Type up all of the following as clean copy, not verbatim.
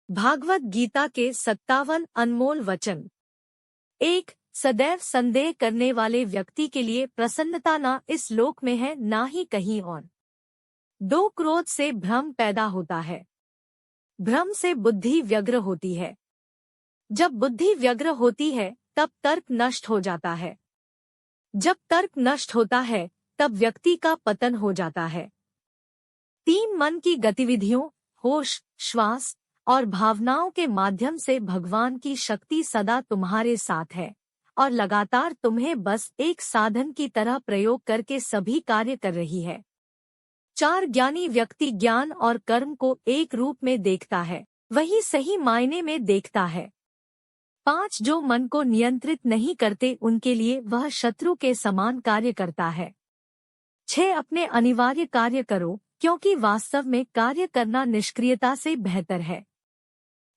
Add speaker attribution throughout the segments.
Speaker 1: भागवत गीता के 57 अनमोल वचन। 1. सदैव संदेह करने वाले व्यक्ति के लिए प्रसन्नता न इस लोक में है ना ही कहीं और। 2. क्रोध से भ्रम पैदा होता है। भ्रम से बुद्धि व्यग्र होती है। जब बुद्धि व्यग्र होती है तब तर्क नष्ट हो जाता है। जब तर्क नष्ट होता है तब व्यक्ति का पतन हो जाता है। 3. मन की गतिविधियों, होश, श्वास और भावनाओं के माध्यम से भगवान की शक्ति सदा तुम्हारे साथ है और लगातार तुम्हें बस एक साधन की तरह प्रयोग करके सभी कार्य कर रही है। 4. ज्ञानी व्यक्ति ज्ञान और कर्म को एक रूप में देखता है, वही सही मायने में देखता है। 5. जो मन को नियंत्रित नहीं करते उनके लिए वह शत्रु के समान कार्य करता है। 6. अपने अनिवार्य कार्य करो, क्योंकि वास्तव में कार्य करना निष्क्रियता से बेहतर है।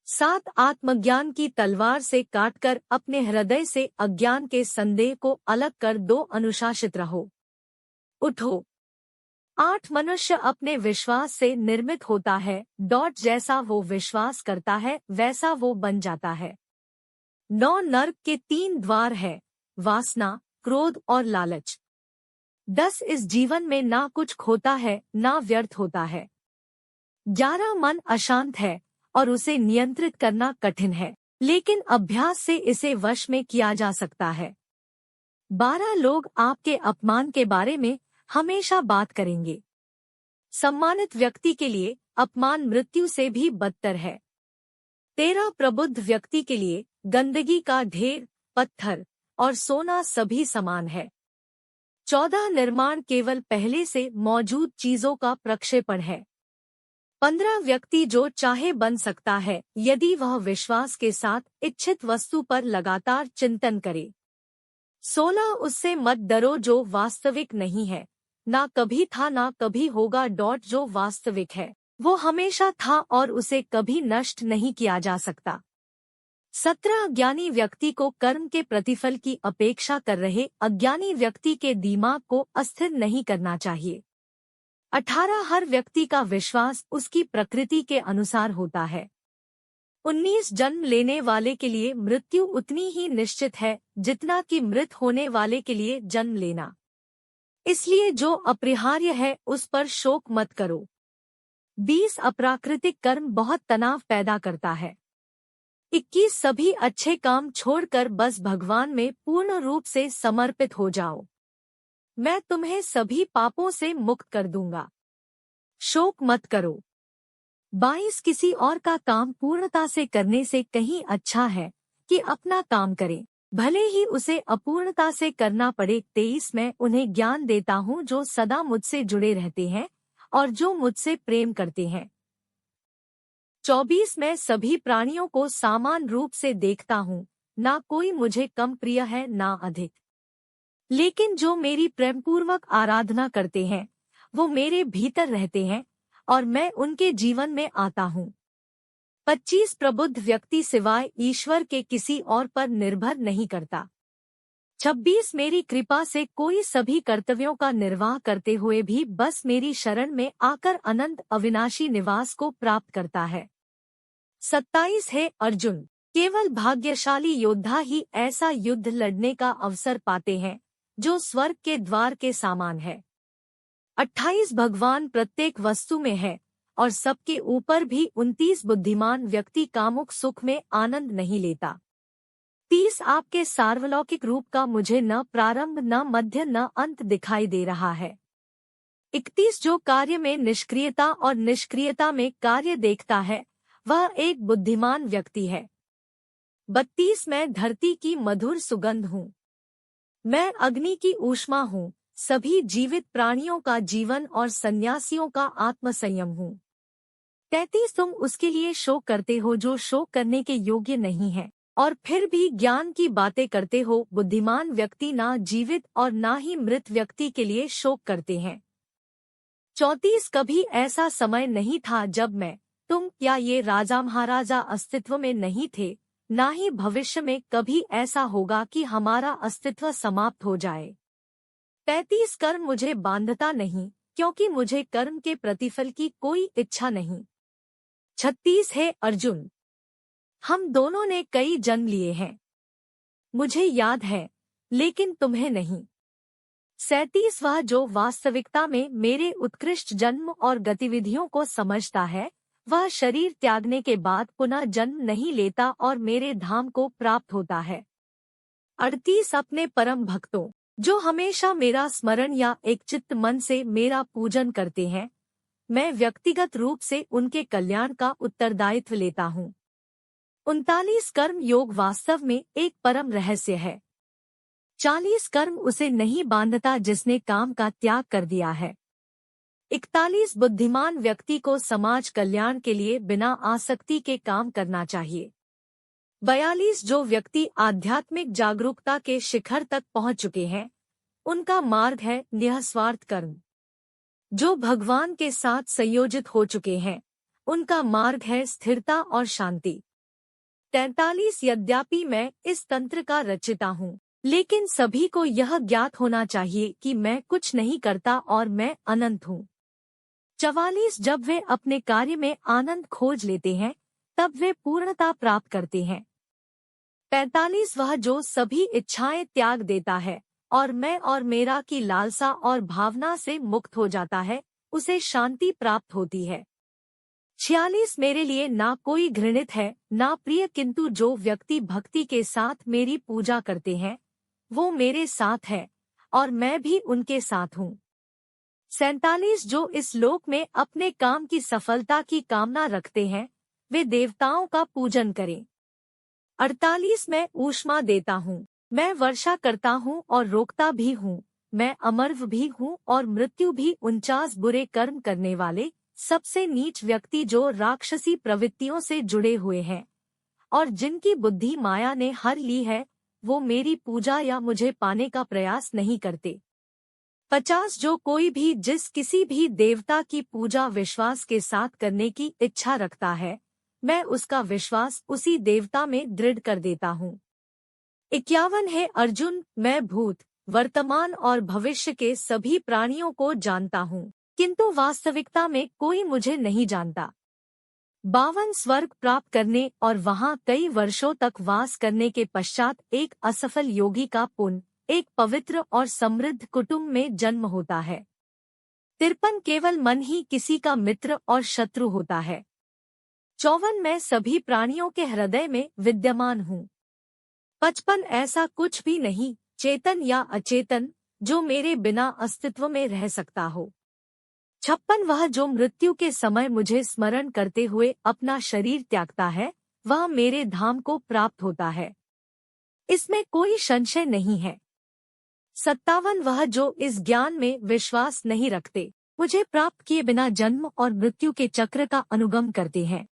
Speaker 1: 7. आत्मज्ञान की तलवार से काटकर अपने हृदय से अज्ञान के संदेह को अलग कर दो, अनुशासित रहो, उठो। 8. मनुष्य अपने विश्वास से निर्मित होता है, जैसा वो विश्वास करता है वैसा वो बन जाता है। 9. नर्क के 3 द्वार है, वासना, क्रोध और लालच। 10. इस जीवन में ना कुछ खोता है ना व्यर्थ होता है। 11. मन अशांत है और उसे नियंत्रित करना कठिन है, लेकिन अभ्यास से इसे वश में किया जा सकता है। 12. लोग आपके अपमान के बारे में हमेशा बात करेंगे। सम्मानित व्यक्ति के लिए अपमान मृत्यु से भी बदतर है। 13. प्रबुद्ध व्यक्ति के लिए गंदगी का ढेर, पत्थर और सोना सभी समान है। 14. निर्माण केवल पहले से मौजूद चीजों का प्रक्षेपण है। 15. व्यक्ति जो चाहे बन सकता है यदि वह विश्वास के साथ इच्छित वस्तु पर लगातार चिंतन करे। 16. उससे मत डरो जो वास्तविक नहीं है, ना कभी था ना कभी होगा। जो वास्तविक है वो हमेशा था और उसे कभी नष्ट नहीं किया जा सकता। 17. ज्ञानी व्यक्ति को कर्म के प्रतिफल की अपेक्षा कर रहे अज्ञानी व्यक्ति के दिमाग को अस्थिर नहीं करना चाहिए। 18. हर व्यक्ति का विश्वास उसकी प्रकृति के अनुसार होता है। 19. जन्म लेने वाले के लिए मृत्यु उतनी ही निश्चित है जितना कि मृत होने वाले के लिए जन्म लेना, इसलिए जो अपरिहार्य है उस पर शोक मत करो। 20. अप्राकृतिक कर्म बहुत तनाव पैदा करता है। 21. सभी अच्छे काम छोड़कर बस भगवान में पूर्ण रूप से समर्पित हो जाओ, मैं तुम्हें सभी पापों से मुक्त कर दूंगा, शोक मत करो। 22. किसी और का काम पूर्णता से करने से कहीं अच्छा है कि अपना काम करें, भले ही उसे अपूर्णता से करना पड़े। 23. मैं उन्हें ज्ञान देता हूँ जो सदा मुझसे जुड़े रहते हैं और जो मुझसे प्रेम करते हैं। 24. मैं सभी प्राणियों को समान रूप से देखता हूँ, ना कोई मुझे कम प्रिय है ना अधिक, लेकिन जो मेरी प्रेमपूर्वक आराधना करते हैं वो मेरे भीतर रहते हैं और मैं उनके जीवन में आता हूँ। 25. प्रबुद्ध व्यक्ति सिवाय ईश्वर के किसी और पर निर्भर नहीं करता। 26. मेरी कृपा से कोई सभी कर्तव्यों का निर्वाह करते हुए भी बस मेरी शरण में आकर अनंत अविनाशी निवास को प्राप्त करता है। 27. है अर्जुन, केवल भाग्यशाली योद्धा ही ऐसा युद्ध लड़ने का अवसर पाते हैं जो स्वर्ग के द्वार के समान है। 28. भगवान प्रत्येक वस्तु में है और सबके ऊपर भी। 29. बुद्धिमान व्यक्ति कामुक सुख में आनंद नहीं लेता। 30. आपके सार्वलौकिक रूप का मुझे न प्रारंभ न मध्य न अंत दिखाई दे रहा है। 31. जो कार्य में निष्क्रियता और निष्क्रियता में कार्य देखता है वह एक बुद्धिमान व्यक्ति है। 32. मैं धरती की मधुर सुगंध हूँ, मैं अग्नि की ऊष्मा हूँ, सभी जीवित प्राणियों का जीवन और सन्यासियों का आत्मसंयम हूँ। 33. तुम उसके लिए शोक करते हो जो शोक करने के योग्य नहीं है और फिर भी ज्ञान की बातें करते हो। बुद्धिमान व्यक्ति ना जीवित और ना ही मृत व्यक्ति के लिए शोक करते हैं। 34. कभी ऐसा समय नहीं था जब मैं, तुम या ये राजा महाराजा अस्तित्व में नहीं थे, ना ही भविष्य में कभी ऐसा होगा कि हमारा अस्तित्व समाप्त हो जाए। 35. कर्म मुझे बांधता नहीं, क्योंकि मुझे कर्म के प्रतिफल की कोई इच्छा नहीं। 36. है अर्जुन, हम दोनों ने कई जन्म लिए हैं। मुझे याद है, लेकिन तुम्हें नहीं। 37 वह जो वास्तविकता में मेरे उत्कृष्ट जन्म और गतिविधियों को समझता है, वह शरीर त्यागने के बाद पुनः जन्म नहीं लेता और मेरे धाम को प्राप्त होता है। 38 अपने परम भक्तों, जो हमेशा मेरा स्मरण या एक चित्त मन से मेरा पूजन करते हैं, मैं व्यक्तिगत रूप से उनके कल्याण का उत्तरदायित्व लेता हूँ। 39 कर्म योग वास्तव में एक परम रहस्य है। 40 कर्म उसे नहीं बांधता जिसने काम का त्याग कर दिया है। 41 बुद्धिमान व्यक्ति को समाज कल्याण के लिए बिना आसक्ति के काम करना चाहिए। 42 जो व्यक्ति आध्यात्मिक जागरूकता के शिखर तक पहुंच चुके हैं, उनका मार्ग है निःस्वार्थ कर्म। जो भगवान के साथ संयोजित हो चुके हैं, उनका मार्ग है स्थिरता और शांति। 43 यद्यपि मैं इस तंत्र का रचिता हूँ, लेकिन सभी को यह ज्ञात होना चाहिए कि मैं कुछ नहीं करता और मैं अनंत हूँ। 44 जब वे अपने कार्य में आनंद खोज लेते हैं, तब वे पूर्णता प्राप्त करते हैं। 45 वह जो सभी इच्छाएं त्याग देता है और मैं और मेरा की लालसा और भावना से मुक्त हो जाता है, उसे शांति प्राप्त होती है। 46 मेरे लिए ना कोई घृणित है ना प्रिय, किंतु जो व्यक्ति भक्ति के साथ मेरी पूजा करते हैं, वो मेरे साथ है और मैं भी उनके साथ हूँ। 47 जो इस लोक में अपने काम की सफलता की कामना रखते हैं, वे देवताओं का पूजन करें। 48 मैं ऊष्मा देता हूँ, मैं वर्षा करता हूँ और रोकता भी हूँ, मैं अमर्व भी हूँ और मृत्यु भी। 49 बुरे कर्म करने वाले, सबसे नीच व्यक्ति जो राक्षसी प्रवृत्तियों से जुड़े हुए हैं और जिनकी बुद्धि माया ने हर ली है, वो मेरी पूजा या मुझे पाने का प्रयास नहीं करते। 50 जो कोई भी जिस किसी भी देवता की पूजा विश्वास के साथ करने की इच्छा रखता है, मैं उसका विश्वास उसी देवता में दृढ़ कर देता हूँ। 51 है अर्जुन, मैं भूत, वर्तमान और भविष्य के सभी प्राणियों को जानता हूँ, किंतु वास्तविकता में कोई मुझे नहीं जानता। 52 स्वर्ग प्राप्त करने और वहां कई वर्षों तक वास करने के पश्चात एक असफल योगी का पुण्य एक पवित्र और समृद्ध कुटुंब में जन्म होता है। 53 केवल मन ही किसी का मित्र और शत्रु होता है। 54 मैं सभी प्राणियों के हृदय में विद्यमान हूँ। 55 ऐसा कुछ भी नहीं, चेतन या अचेतन, जो मेरे बिना अस्तित्व में रह सकता हो। 56 वह जो मृत्यु के समय मुझे स्मरण करते हुए अपना शरीर त्यागता है, वह मेरे धाम को प्राप्त होता है, इसमें कोई संशय नहीं है। 57 वह जो इस ज्ञान में विश्वास नहीं रखते, मुझे प्राप्त किए बिना जन्म और मृत्यु के चक्र का अनुगम करते हैं,